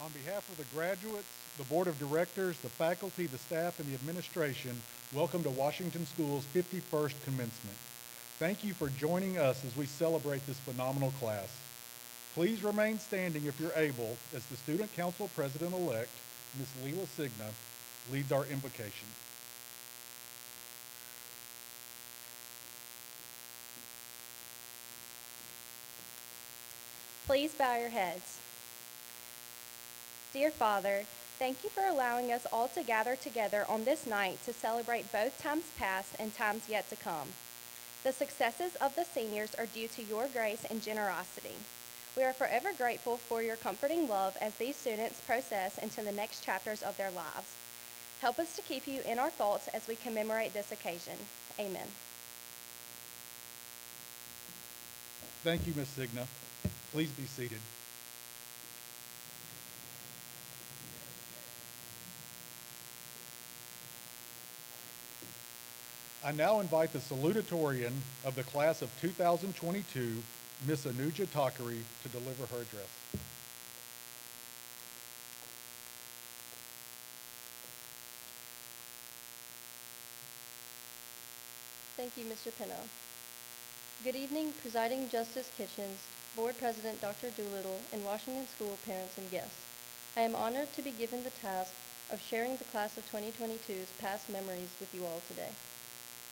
On behalf of the graduates, the board of directors, the faculty, the staff, and the administration, welcome to Washington School's 51st commencement. Thank you for joining us as we celebrate this phenomenal class. Please remain standing if you're able as the Student Council President-elect, Ms. Leela Signa, leads our invocation. Please bow your heads. Dear Father, thank you for allowing us all to gather together on this night to celebrate both times past and times yet to come. The successes of the seniors are due to your grace and generosity. We are forever grateful for your comforting love as these students process into the next chapters of their lives. Help us to keep you in our thoughts as we commemorate this occasion. Amen. Thank you, Ms. Signa. Please be seated. I now invite the salutatorian of the class of 2022, Ms. Anuja Takari, to deliver her address. Thank you, Mr. Pino. Good evening, Presiding Justice Kitchens, Board President Dr. Doolittle, and Washington School parents and guests. I am honored to be given the task of sharing the class of 2022's past memories with you all today.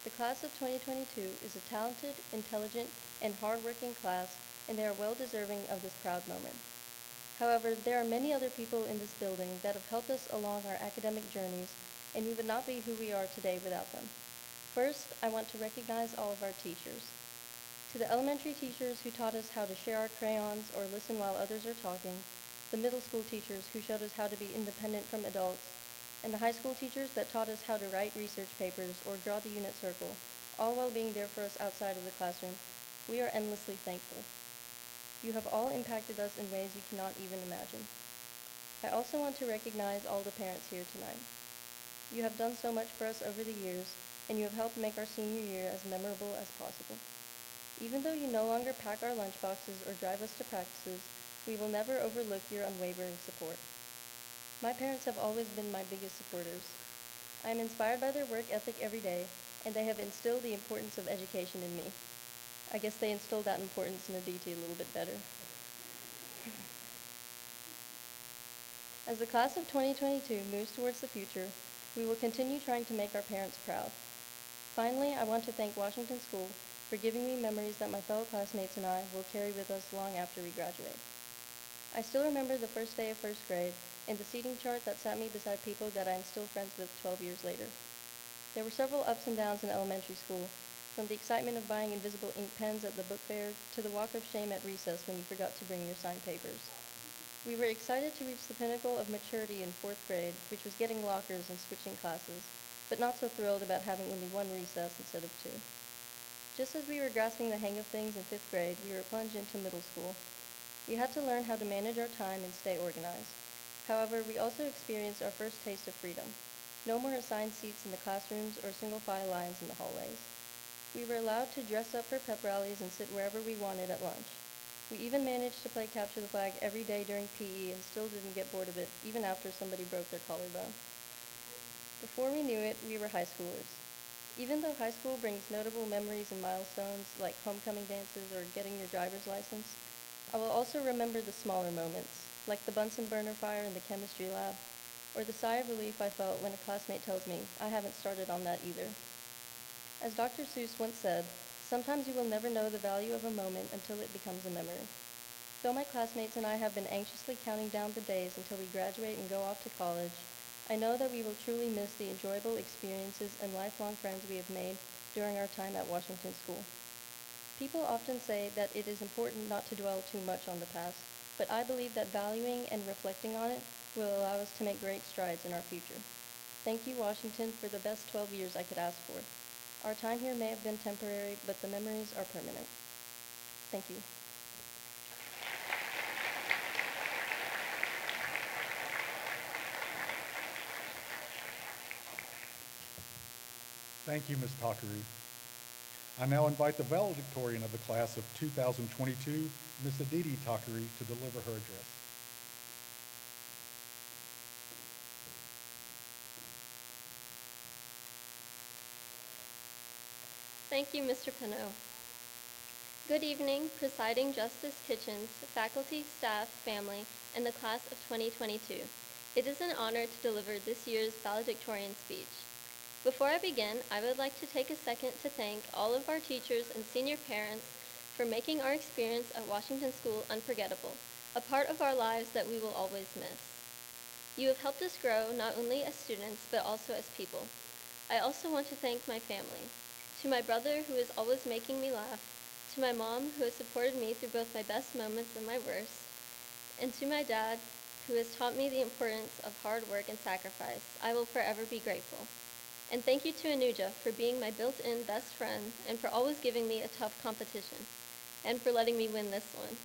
The class of 2022 is a talented, intelligent, and hardworking class, and they are well deserving of this proud moment. However, there are many other people in this building that have helped us along our academic journeys, and we would not be who we are today without them. First, I want to recognize all of our teachers. To the elementary teachers who taught us how to share our crayons or listen while others are talking, the middle school teachers who showed us how to be independent from adults, and the high school teachers that taught us how to write research papers or draw the unit circle, all while being there for us outside of the classroom, we are endlessly thankful. You have all impacted us in ways you cannot even imagine. I also want to recognize all the parents here tonight. You have done so much for us over the years, and you have helped make our senior year as memorable as possible. Even though you no longer pack our lunchboxes or drive us to practices, we will never overlook your unwavering support. My parents have always been my biggest supporters. I am inspired by their work ethic every day, and they have instilled the importance of education in me. I guess they instilled that importance in Aditi a little bit better. As the class of 2022 moves towards the future, we will continue trying to make our parents proud. Finally, I want to thank Washington School for giving me memories that my fellow classmates and I will carry with us long after we graduate. I still remember the first day of first grade and the seating chart that sat me beside people that I am still friends with 12 years later. There were several ups and downs in elementary school, from the excitement of buying invisible ink pens at the book fair to the walk of shame at recess when you forgot to bring your signed papers. We were excited to reach the pinnacle of maturity in fourth grade, which was getting lockers and switching classes, but not so thrilled about having only one recess instead of two. Just as we were grasping the hang of things in fifth grade, we were plunged into middle school. We had to learn how to manage our time and stay organized. However, we also experienced our first taste of freedom. No more assigned seats in the classrooms or single file lines in the hallways. We were allowed to dress up for pep rallies and sit wherever we wanted at lunch. We even managed to play capture the flag every day during PE and still didn't get bored of it, even after somebody broke their collarbone. Before we knew it, we were high schoolers. Even though high school brings notable memories and milestones like homecoming dances or getting your driver's license, I will also remember the smaller moments, like the Bunsen burner fire in the chemistry lab, or the sigh of relief I felt when a classmate tells me, I haven't started on that either. As Dr. Seuss once said, sometimes you will never know the value of a moment until it becomes a memory. Though my classmates and I have been anxiously counting down the days until we graduate and go off to college, I know that we will truly miss the enjoyable experiences and lifelong friends we have made during our time at Washington School. People often say that it is important not to dwell too much on the past, but I believe that valuing and reflecting on it will allow us to make great strides in our future. Thank you, Washington, for the best 12 years I could ask for. Our time here may have been temporary, but the memories are permanent. Thank you. Thank you, Ms. Takari. I now invite the valedictorian of the class of 2022, Ms. Aditi Takari, to deliver her address. Thank you, Mr. Pino. Good evening, Presiding Justice Kitchens, faculty, staff, family, and the class of 2022. It is an honor to deliver this year's valedictorian speech. Before I begin, I would like to take a second to thank all of our teachers and senior parents for making our experience at Washington School unforgettable, a part of our lives that we will always miss. You have helped us grow not only as students, but also as people. I also want to thank my family. To my brother, who is always making me laugh, to my mom, who has supported me through both my best moments and my worst, and to my dad, who has taught me the importance of hard work and sacrifice. I will forever be grateful. And thank you to Anuja for being my built-in best friend and for always giving me a tough competition, and for letting me win this one.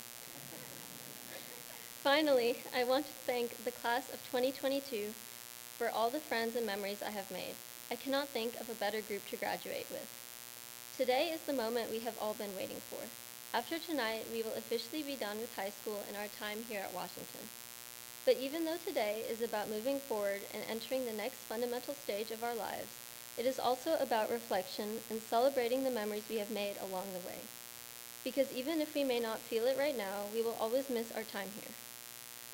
Finally, I want to thank the class of 2022 for all the friends and memories I have made. I cannot think of a better group to graduate with. Today is the moment we have all been waiting for. After tonight, we will officially be done with high school and our time here at Washington. But even though today is about moving forward and entering the next fundamental stage of our lives, it is also about reflection and celebrating the memories we have made along the way. Because even if we may not feel it right now, we will always miss our time here.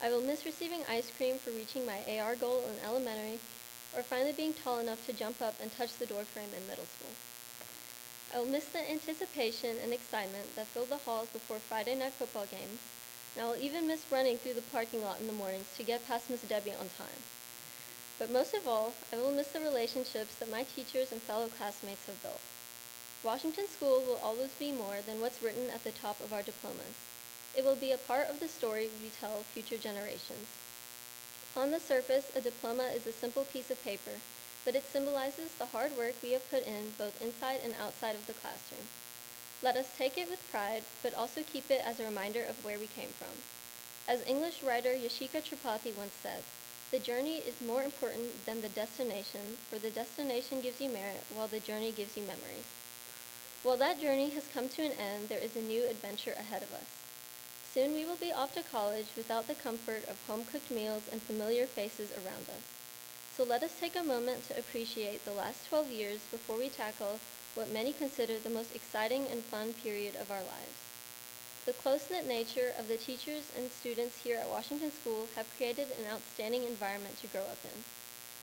I will miss receiving ice cream for reaching my AR goal in elementary, or finally being tall enough to jump up and touch the doorframe in middle school. I will miss the anticipation and excitement that filled the halls before Friday night football games, and I will even miss running through the parking lot in the mornings to get past Miss Debbie on time. But most of all, I will miss the relationships that my teachers and fellow classmates have built. Washington School will always be more than what's written at the top of our diplomas. It will be a part of the story we tell future generations. On the surface, a diploma is a simple piece of paper, but it symbolizes the hard work we have put in both inside and outside of the classroom. Let us take it with pride, but also keep it as a reminder of where we came from. As English writer Yashika Tripathi once said, "The journey is more important than the destination, for the destination gives you merit, while the journey gives you memories." While that journey has come to an end, there is a new adventure ahead of us. Soon we will be off to college without the comfort of home-cooked meals and familiar faces around us. So let us take a moment to appreciate the last 12 years before we tackle what many consider the most exciting and fun period of our lives. The close-knit nature of the teachers and students here at Washington School have created an outstanding environment to grow up in.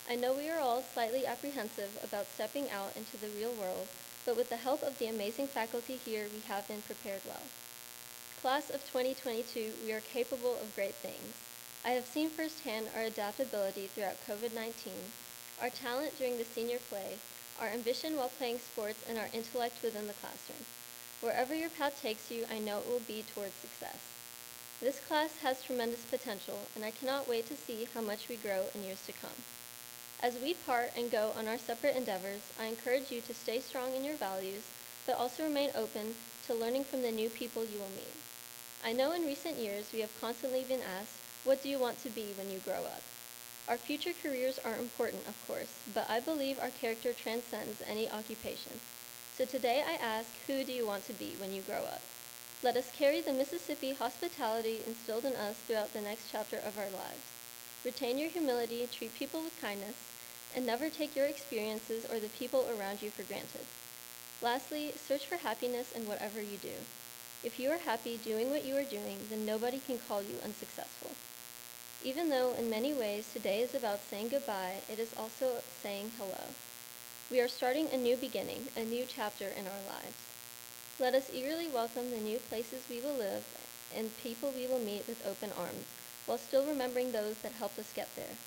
I know we are all slightly apprehensive about stepping out into the real world, but with the help of the amazing faculty here, we have been prepared well. Class of 2022, we are capable of great things. I have seen firsthand our adaptability throughout COVID-19, our talent during the senior play, our ambition while playing sports, and our intellect within the classroom. Wherever your path takes you, I know it will be towards success. This class has tremendous potential, and I cannot wait to see how much we grow in years to come. As we part and go on our separate endeavors, I encourage you to stay strong in your values, but also remain open to learning from the new people you will meet. I know in recent years we have constantly been asked, what do you want to be when you grow up? Our future careers are important, of course, but I believe our character transcends any occupation. So today I ask, who do you want to be when you grow up? Let us carry the Mississippi hospitality instilled in us throughout the next chapter of our lives. Retain your humility, treat people with kindness, and never take your experiences or the people around you for granted. Lastly, search for happiness in whatever you do. If you are happy doing what you are doing, then nobody can call you unsuccessful. Even though in many ways today is about saying goodbye, it is also saying hello. We are starting a new beginning, a new chapter in our lives. Let us eagerly welcome the new places we will live and people we will meet with open arms, while still remembering those that helped us get there.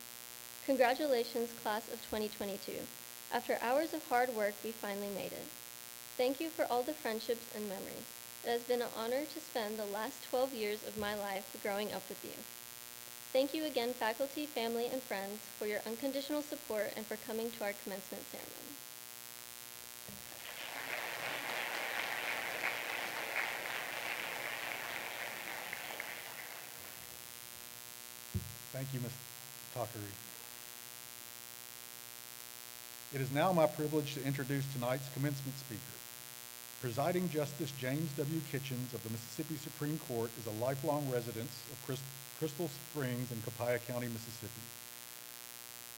Congratulations, class of 2022. After hours of hard work, we finally made it. Thank you for all the friendships and memories. It has been an honor to spend the last 12 years of my life growing up with you. Thank you again, faculty, family, and friends, for your unconditional support and for coming to our commencement ceremony. Thank you, Ms. Takari. It is now my privilege to introduce tonight's commencement speaker. Presiding Justice James W. Kitchens of the Mississippi Supreme Court is a lifelong resident of Crystal Springs in Copiah County, Mississippi.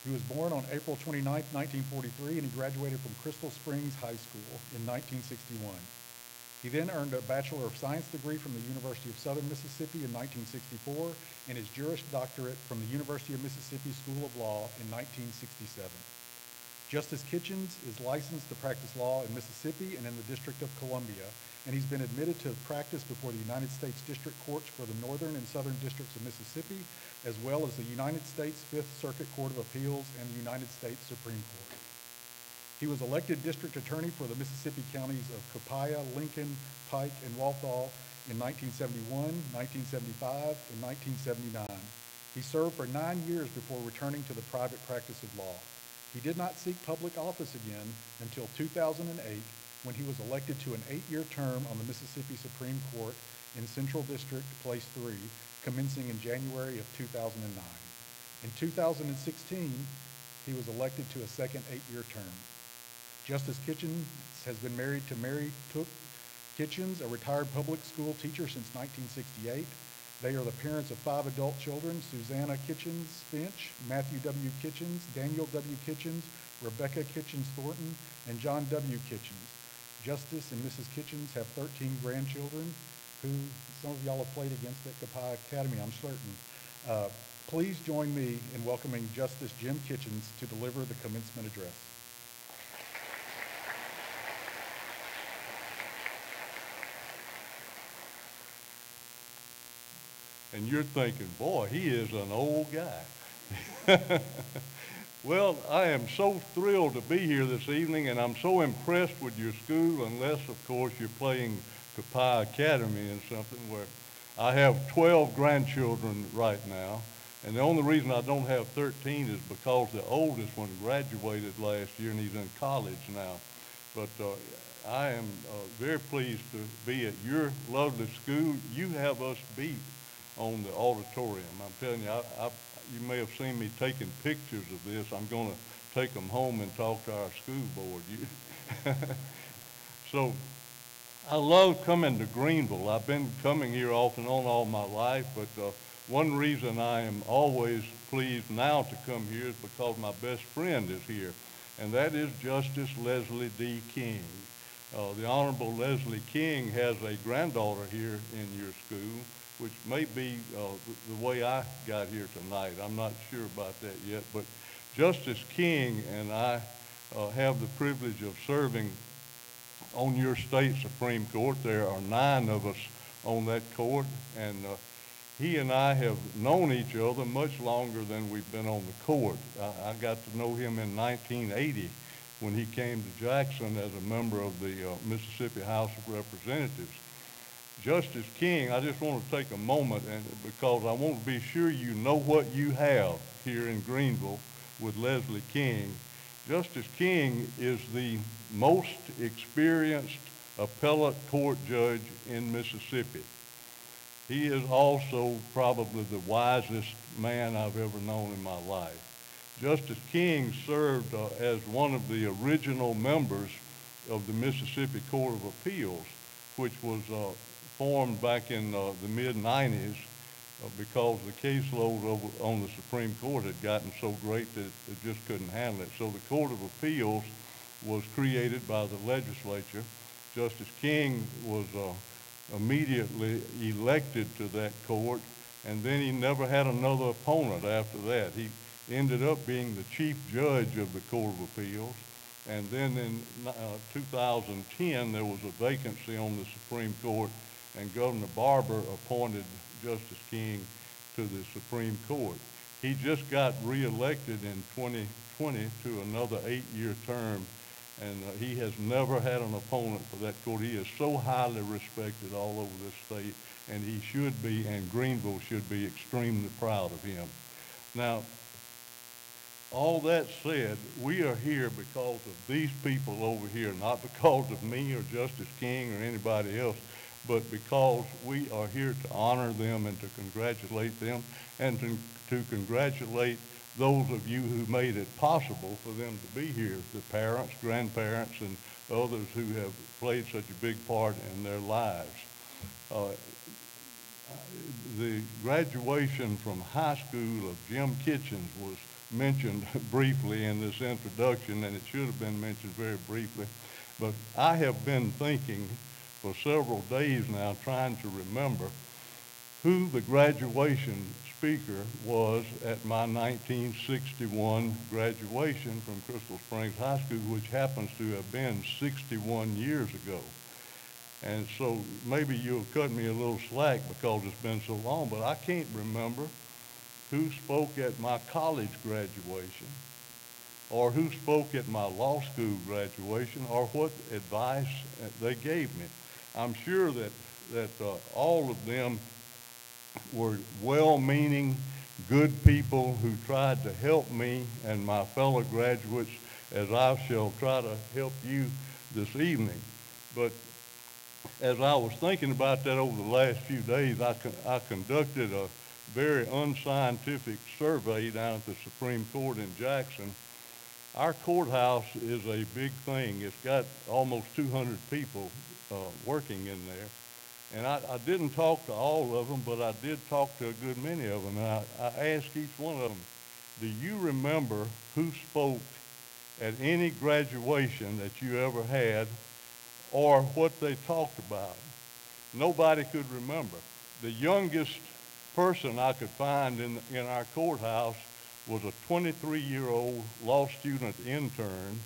He was born on April 29, 1943, and he graduated from Crystal Springs High School in 1961. He then earned a Bachelor of Science degree from the University of Southern Mississippi in 1964 and his Juris Doctorate from the University of Mississippi School of Law in 1967. Justice Kitchens is licensed to practice law in Mississippi and in the District of Columbia, and he's been admitted to practice before the United States District Courts for the Northern and Southern Districts of Mississippi, as well as the United States Fifth Circuit Court of Appeals and the United States Supreme Court. He was elected district attorney for the Mississippi counties of Copiah, Lincoln, Pike, and Walthall in 1971, 1975, and 1979. He served for 9 years before returning to the private practice of law. He did not seek public office again until 2008, when he was elected to an 8-year term on the Mississippi Supreme Court in Central District, Place 3, commencing in January of 2009. In 2016, he was elected to a second 8-year term. Justice Kitchens has been married to Mary Took Kitchens, a retired public school teacher since 1968. They are the parents of 5 adult children: Susanna Kitchens Finch, Matthew W. Kitchens, Daniel W. Kitchens, Rebecca Kitchens Thornton, and John W. Kitchens. Justice and Mrs. Kitchens have 13 grandchildren who some of y'all have played against at Copiah Academy, I'm certain. Please join me in welcoming Justice Jim Kitchens to deliver the commencement address. And you're thinking, boy, he is an old guy. Well, I am so thrilled to be here this evening, and I'm so impressed with your school, unless, of course, you're playing Copiah Academy in something where I have 12 grandchildren right now, and the only reason I don't have 13 is because the oldest one graduated last year, and he's in college now. But I am very pleased to be at your lovely school. You have us beat on the auditorium. I'm telling you, you may have seen me taking pictures of this. I'm going to take them home and talk to our school board. So I love coming to Greenville. I've been coming here off and on all my life, but one reason I am always pleased now to come here is because my best friend is here, and that is Justice Leslie D. King. The Honorable Leslie King has a granddaughter here in your school, which may be the way I got here tonight. I'm not sure about that yet, but Justice King and I have the privilege of serving on your state Supreme Court. There are 9 of us on that court, and he and I have known each other much longer than we've been on the court. I got to know him in 1980 when he came to Jackson as a member of the Mississippi House of Representatives. Justice King, I just want to take a moment, and because I want to be sure you know what you have here in Greenville with Leslie King. Justice King is the most experienced appellate court judge in Mississippi. He is also probably the wisest man I've ever known in my life. Justice King served as one of the original members of the Mississippi Court of Appeals, which was formed back in the mid-90s because the caseload on the Supreme Court had gotten so great that it just couldn't handle it. So the Court of Appeals was created by the legislature. Justice King was immediately elected to that court, and then he never had another opponent after that. He ended up being the chief judge of the Court of Appeals, and then in 2010 there was a vacancy on the Supreme Court, and Governor Barber appointed Justice King to the Supreme Court. He just got reelected in 2020 to another 8-year term, and he has never had an opponent for that court. He is so highly respected all over this state, and he should be, and Greenville should be extremely proud of him. Now, all that said, we are here because of these people over here, not because of me or Justice King or anybody else, but because we are here to honor them and to congratulate them, and to congratulate those of you who made it possible for them to be here, the parents, grandparents, and others who have played such a big part in their lives. The graduation from high school of Jim Kitchens was mentioned briefly in this introduction, and it should have been mentioned very briefly. But I have been thinking for several days now, trying to remember who the graduation speaker was at my 1961 graduation from Crystal Springs High School, which happens to have been 61 years ago. And so maybe you'll cut me a little slack because it's been so long, but I can't remember who spoke at my college graduation, or who spoke at my law school graduation, or what advice they gave me. I'm sure that all of them were well-meaning, good people who tried to help me and my fellow graduates, as I shall try to help you this evening. But as I was thinking about that over the last few days, I conducted a very unscientific survey down at the Supreme Court in Jackson. Our courthouse is a big thing. It's got almost 200 people working in there. And I didn't talk to all of them, but I did talk to a good many of them. And I asked each one of them, do you remember who spoke at any graduation that you ever had, or what they talked about? Nobody could remember. The youngest person I could find in our courthouse was a 23-year-old law student intern,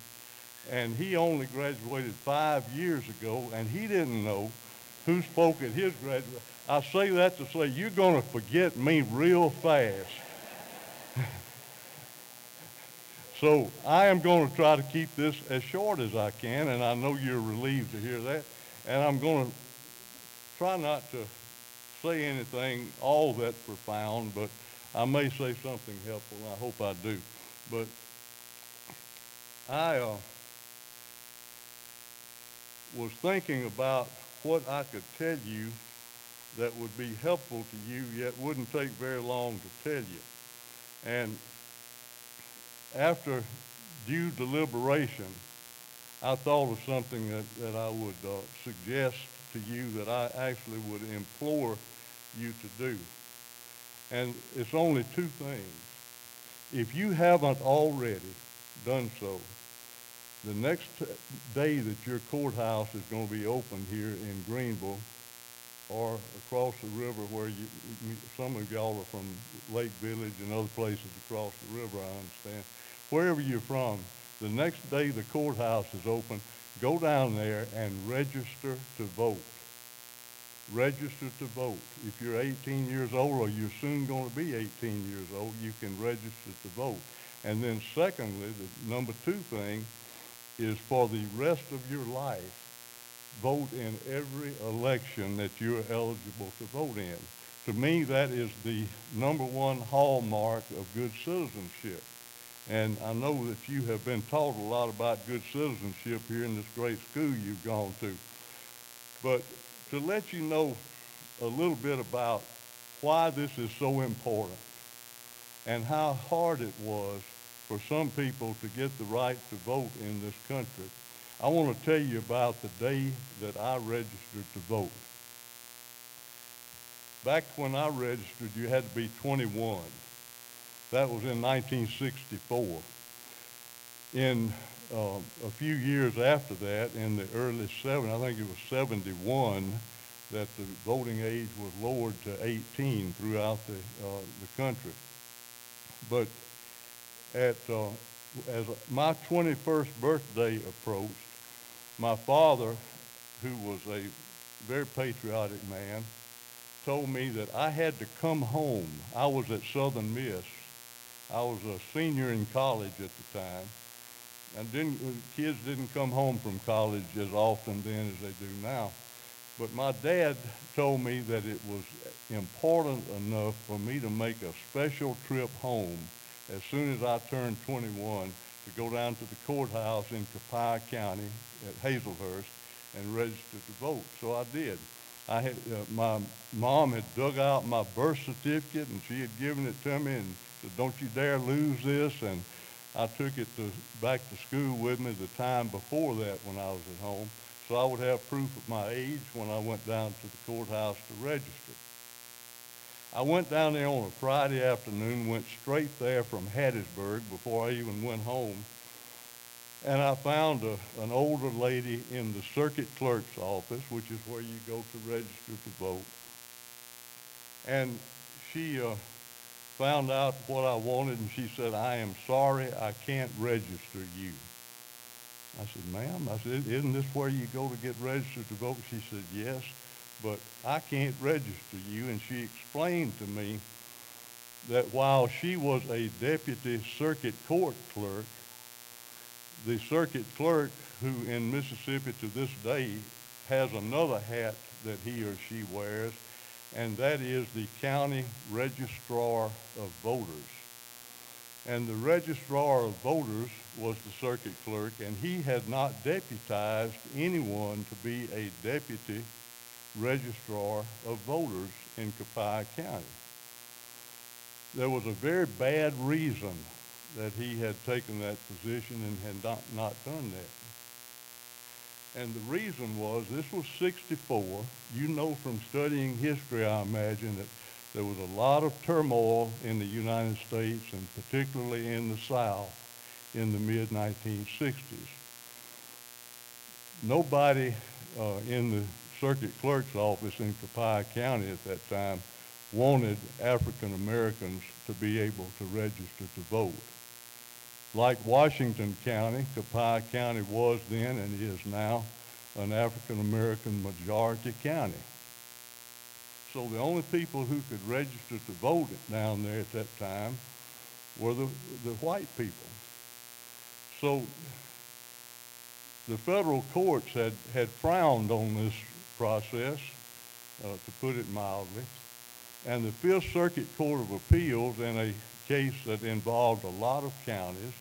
and he only graduated 5 years ago, and he didn't know who spoke at his graduation. I say that to say you're going to forget me real fast. So I am going to try to keep this as short as I can, and I know you're relieved to hear that. And I'm going to try not to say anything all that profound, but I may say something helpful, and I hope I do. But I was thinking about what I could tell you that would be helpful to you, yet wouldn't take very long to tell you. And after due deliberation, I thought of something that I would suggest to you, that I actually would implore you to do. And it's only two things. If you haven't already done so, the next day that your courthouse is going to be open here in Greenville, or across the river where some of y'all are from Lake Village and other places across the river, I understand. Wherever you're from, the next day the courthouse is open, go down there and register to vote. Register to vote. If you're 18 years old, or you're soon going to be 18 years old, you can register to vote. And then secondly, the number two thing is, for the rest of your life, vote in every election that you're eligible to vote in. To me, that is the number one hallmark of good citizenship. And I know that you have been taught a lot about good citizenship here in this great school you've gone to. But to let you know a little bit about why this is so important and how hard it was for some people to get the right to vote in this country, I want to tell you about the day that I registered to vote. Back when I registered, you had to be 21. That was in 1964. In a few years after that, in the early 70s, I think it was 71, that the voting age was lowered to 18 throughout the country. But as my 21st birthday approached, my father, who was a very patriotic man, told me that I had to come home. I was at Southern Miss. I was a senior in college at the time. And kids didn't come home from college as often then as they do now. But my dad told me that it was important enough for me to make a special trip home as soon as I turned 21 to go down to the courthouse in Copiah County at Hazelhurst and register to vote. So I did. My mom had dug out my birth certificate, and she had given it to me and said, "Don't you dare lose this." And I took it back to school with me the time before that when I was at home, so I would have proof of my age when I went down to the courthouse to register. I went down there on a Friday afternoon, went straight there from Hattiesburg before I even went home, and I found an older lady in the circuit clerk's office, which is where you go to register to vote. And she found out what I wanted, and she said, "I am sorry, I can't register you." I said, "Ma'am," I said, "isn't this where you go to get registered to vote?" She said, "Yes, but I can't register you." And she explained to me that while she was a deputy circuit court clerk, the circuit clerk, who in Mississippi to this day has another hat that he or she wears, and that is the county registrar of voters. And the registrar of voters was the circuit clerk, and he had not deputized anyone to be a deputy registrar of voters in Copiah County. There was a very bad reason that he had taken that position and had not done that. And the reason was, this was 64. You know from studying history, I imagine, that there was a lot of turmoil in the United States, and particularly in the South in the mid-1960s. Nobody in the circuit clerk's office in Copiah County at that time wanted African Americans to be able to register to vote. Like Washington County, Copiah County was then and is now an African American majority county. So the only people who could register to vote down there at that time were the white people. So the federal courts had frowned on this process, to put it mildly, and the Fifth Circuit Court of Appeals, in a case that involved a lot of counties,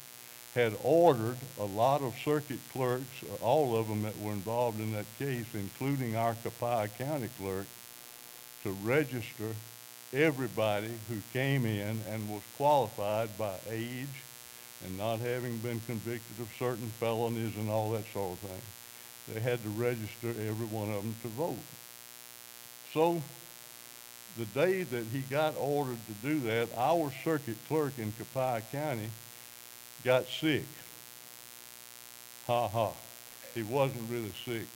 had ordered a lot of circuit clerks, all of them that were involved in that case, including our Copiah County clerk, to register everybody who came in and was qualified by age and not having been convicted of certain felonies and all that sort of thing. They had to register every one of them to vote. So the day that he got ordered to do that, our circuit clerk in Copiah County got sick. Ha ha. He wasn't really sick.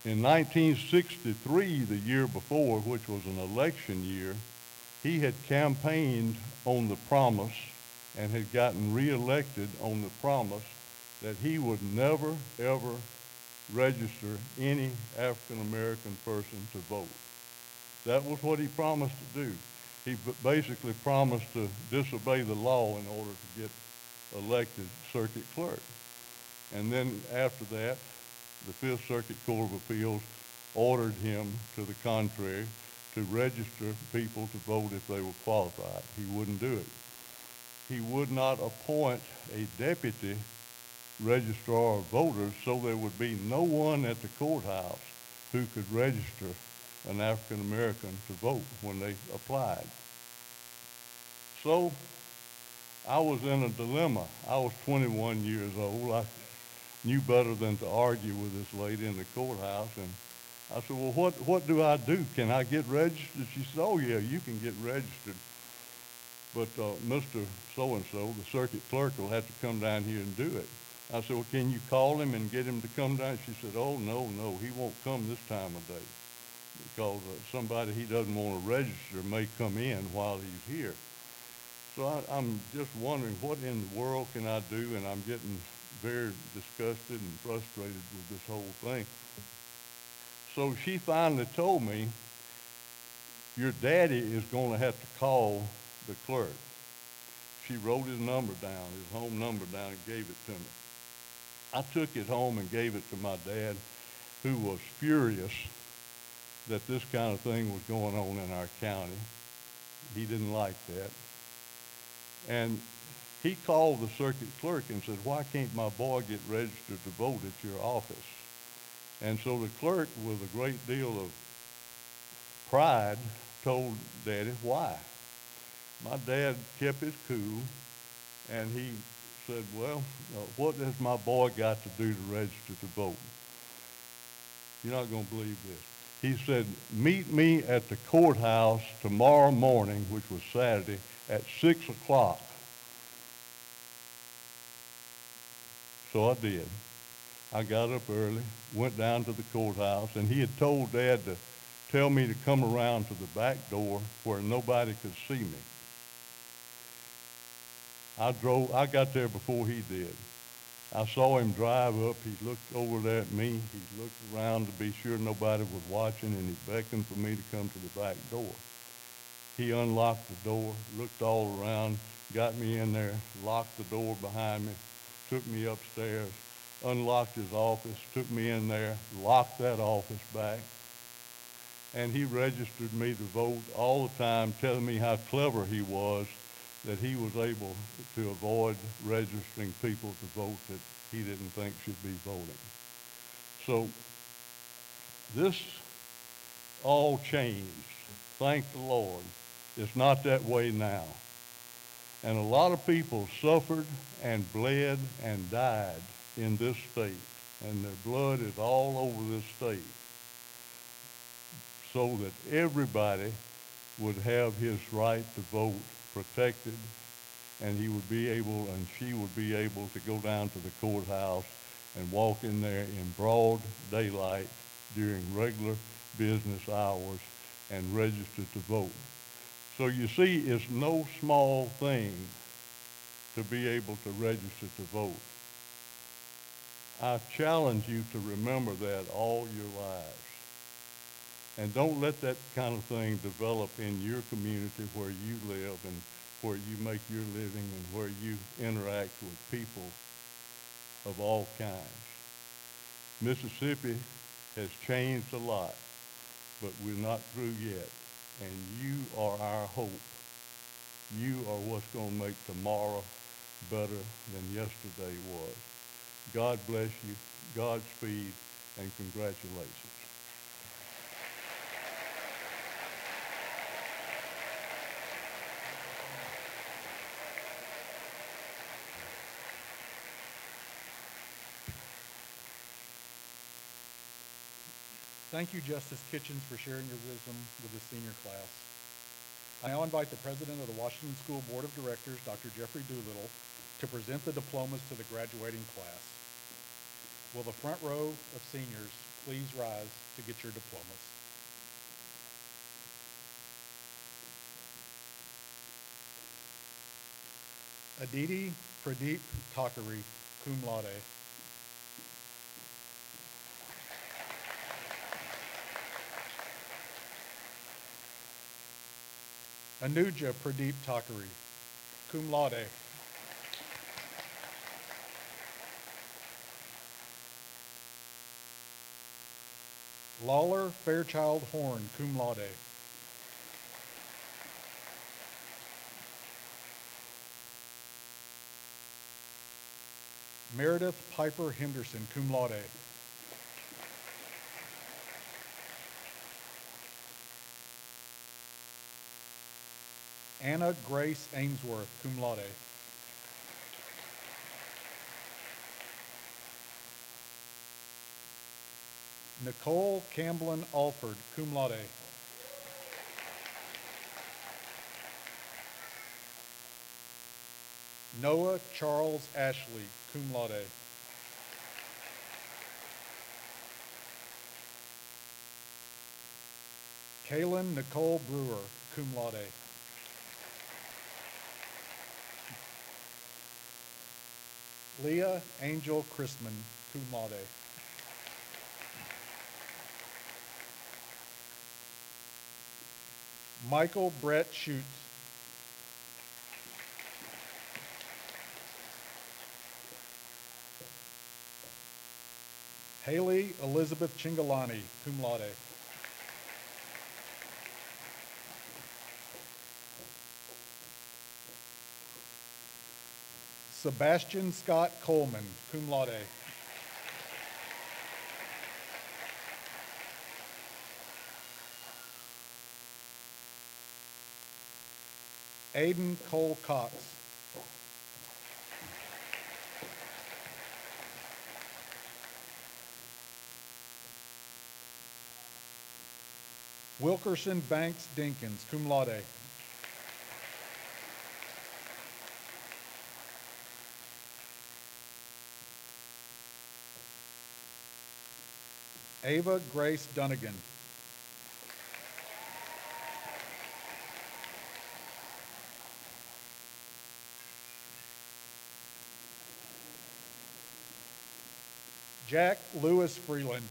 In 1963, the year before, which was an election year, he had campaigned on the promise and had gotten reelected on the promise that he would never, ever register any African American person to vote. That was what he promised to do. He basically promised to disobey the law in order to get elected circuit clerk. And then after that, the Fifth Circuit Court of Appeals ordered him to the contrary, to register people to vote if they were qualified. He wouldn't do it. He would not appoint a deputy registrar of voters, so there would be no one at the courthouse who could register an African American to vote when they applied. So I was in a dilemma. I was 21 years old. I knew better than to argue with this lady in the courthouse, and I said, "Well, what do I do? Can I get registered?" She said, "Oh yeah, you can get registered, but Mr. So-and-so, the circuit clerk, will have to come down here and do it." I said, "Well, can you call him and get him to come down?" She said, "Oh, no, he won't come this time of day, because somebody he doesn't want to register may come in while he's here." So I'm just wondering, what in the world can I do? And I'm getting very disgusted and frustrated with this whole thing. So she finally told me, "Your daddy is going to have to call the clerk." She wrote his number down, his home number down, and gave it to me. I took it home and gave it to my dad, who was furious that this kind of thing was going on in our county. He didn't like that. And he called the circuit clerk and said, "Why can't my boy get registered to vote at your office?" And so the clerk, with a great deal of pride, told Daddy why. My dad kept his cool, and he said, "Well, what has my boy got to do to register to vote?" You're not going to believe this. He said, meet me at the courthouse tomorrow morning, which was Saturday, at 6 o'clock. So I did. I got up early, went down to the courthouse, and he had told Dad to tell me to come around to the back door where nobody could see me. I got there before he did. I saw him drive up. He looked over there at me. He looked around to be sure nobody was watching, and he beckoned for me to come to the back door. He unlocked the door, looked all around, got me in there, locked the door behind me, took me upstairs, unlocked his office, took me in there, locked that office back, and he registered me to vote all the time, telling me how clever he was, that he was able to avoid registering people to vote that he didn't think should be voting. So this all changed. Thank the Lord. It's not that way now. And a lot of people suffered and bled and died in this state, and their blood is all over this state, so that everybody would have his right to vote protected, and he would be able, and she would be able to go down to the courthouse and walk in there in broad daylight during regular business hours and register to vote. So you see, it's no small thing to be able to register to vote. I challenge you to remember that all your lives. And don't let that kind of thing develop in your community where you live and where you make your living and where you interact with people of all kinds. Mississippi has changed a lot, but we're not through yet. And you are our hope. You are what's going to make tomorrow better than yesterday was. God bless you, Godspeed, and congratulations. Thank you, Justice Kitchens, for sharing your wisdom with the senior class. I now invite the President of the Washington School Board of Directors, Dr. Jeffrey Doolittle, to present the diplomas to the graduating class. Will the front row of seniors please rise to get your diplomas? Aditi Pradeep Thakari, cum laude. Anuja Pradeep Thakari, cum laude. Lawler Fairchild Horn, cum laude. Meredith Piper Henderson, cum laude. Anna Grace Ainsworth, cum laude. Nicole Camblin Alford, cum laude. Noah Charles Ashley, cum laude. Kaylin Nicole Brewer, cum laude. Leah Angel Christman, cum laude. Michael Brett Schutz. Haley Elizabeth Chingalani, cum laude. Sebastian Scott Coleman, cum laude. Aiden Cole Cox. Wilkerson Banks Dinkins, cum laude. Ava Grace Dunnigan. Jack Lewis Freeland.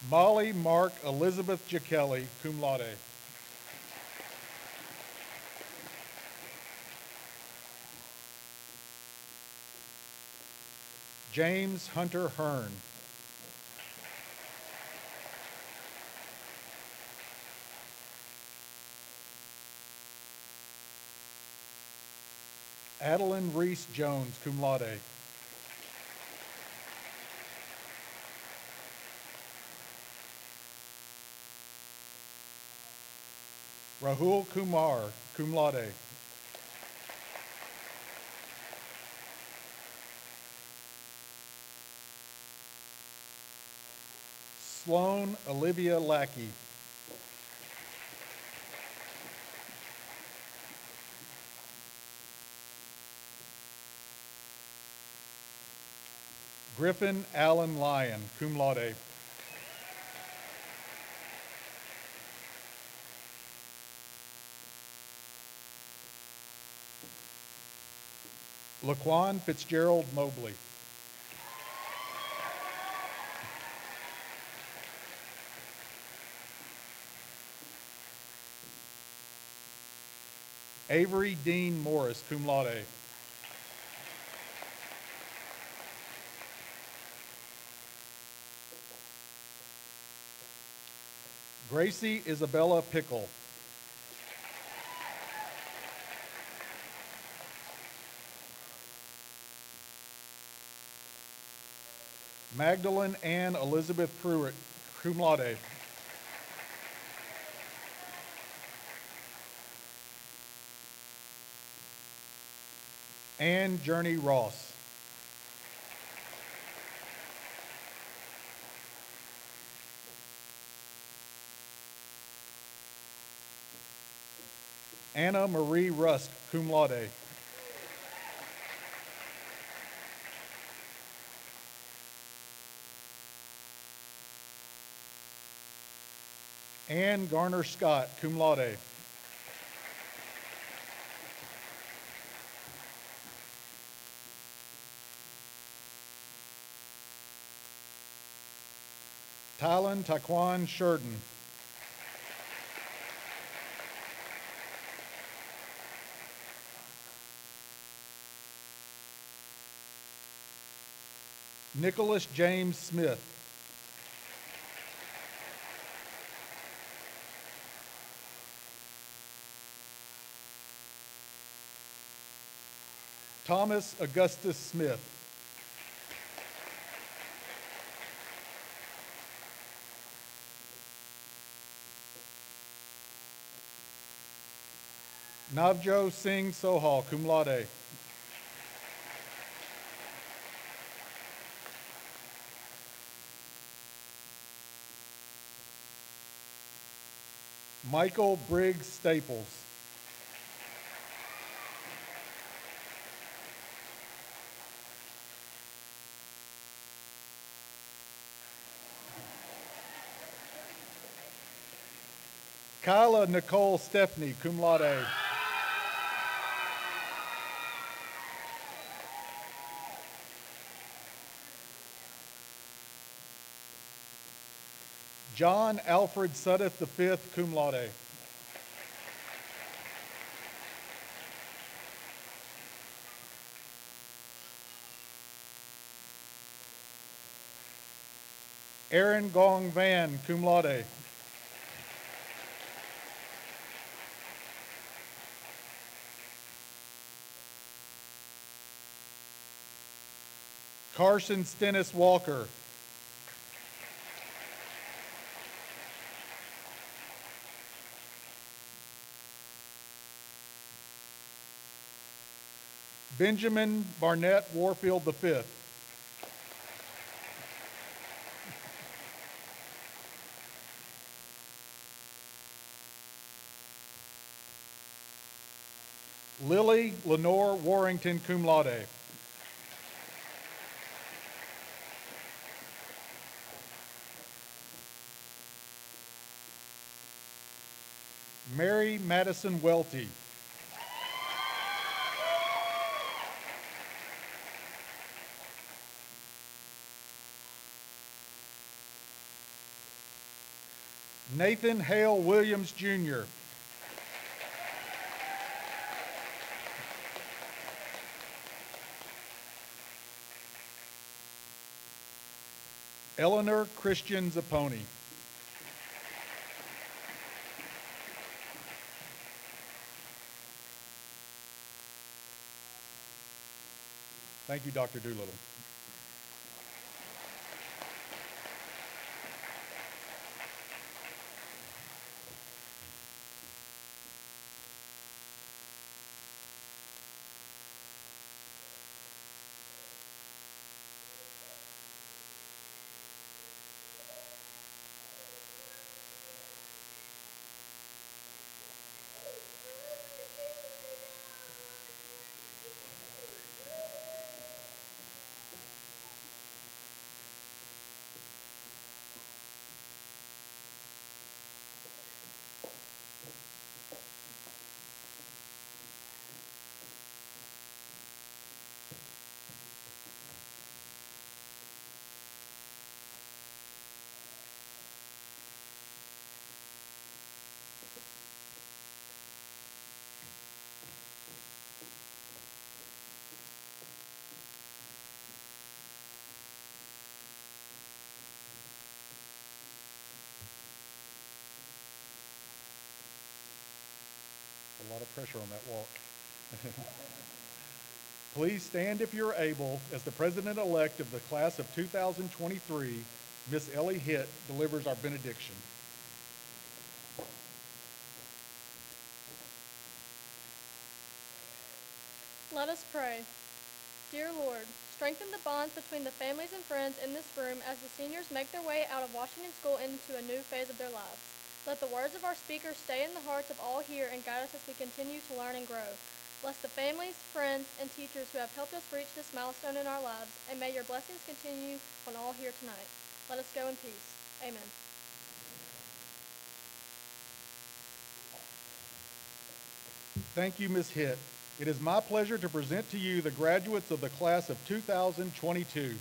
Molly Mark Elizabeth Jackelli, cum laude. James Hunter Hearn. Adeline Reese Jones, cum laude. Rahul Kumar, cum laude. Sloan Olivia Lackey. Griffin Allen Lyon, cum laude. Laquan Fitzgerald Mobley. Avery Dean Morris, cum laude. Gracie Isabella Pickle. Magdalene Ann Elizabeth Pruitt, cum laude. Ann Journey Ross. Anna Marie Rusk, cum laude. Ann Garner Scott, cum laude. Tylen Taquan Sheridan. Nicholas James Smith. Thomas Augustus Smith. Navjo Singh Sohal, cum laude. Michael Briggs Staples. Kyla Nicole Stephanie, cum laude. John Alfred Suddeth V, cum laude. Aaron Gong Van, cum laude. Carson Stennis Walker. Benjamin Barnett Warfield V. Lily Lenore Warrington, cum laude. Mary Madison Welty. Nathan Hale Williams, Jr. Eleanor Christian Zapponi. Thank you, Dr. Doolittle. A lot of pressure on that walk. Please stand if you're able as the president-elect of the class of 2023, Miss Ellie Hitt, delivers our benediction. Let us pray. Dear Lord, strengthen the bonds between the families and friends in this room as the seniors make their way out of Washington School into a new phase of their lives. Let the words of our speakers stay in the hearts of all here and guide us as we continue to learn and grow. Bless the families, friends, and teachers who have helped us reach this milestone in our lives, and may your blessings continue on all here tonight. Let us go in peace. Amen. Thank you, Ms. Hitt. It is my pleasure to present to you the graduates of the class of 2022.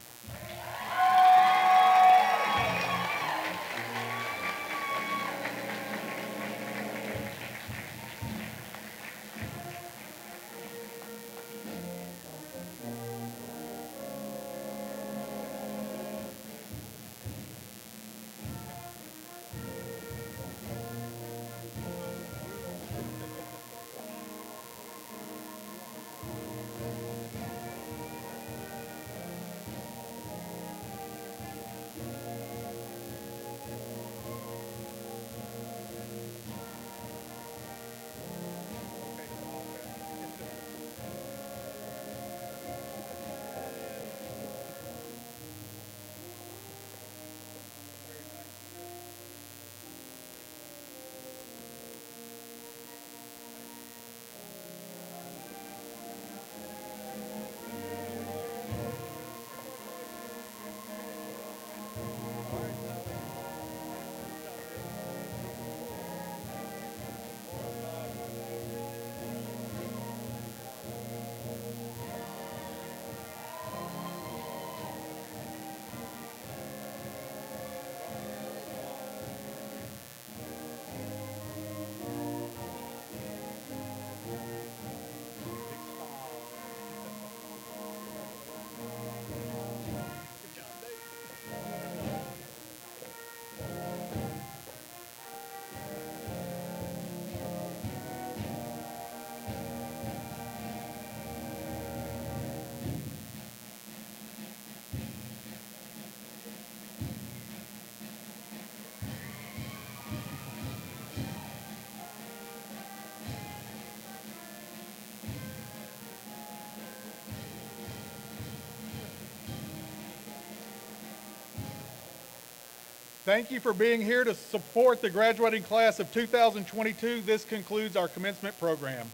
Thank you for being here to support the graduating class of 2022. This concludes our commencement program.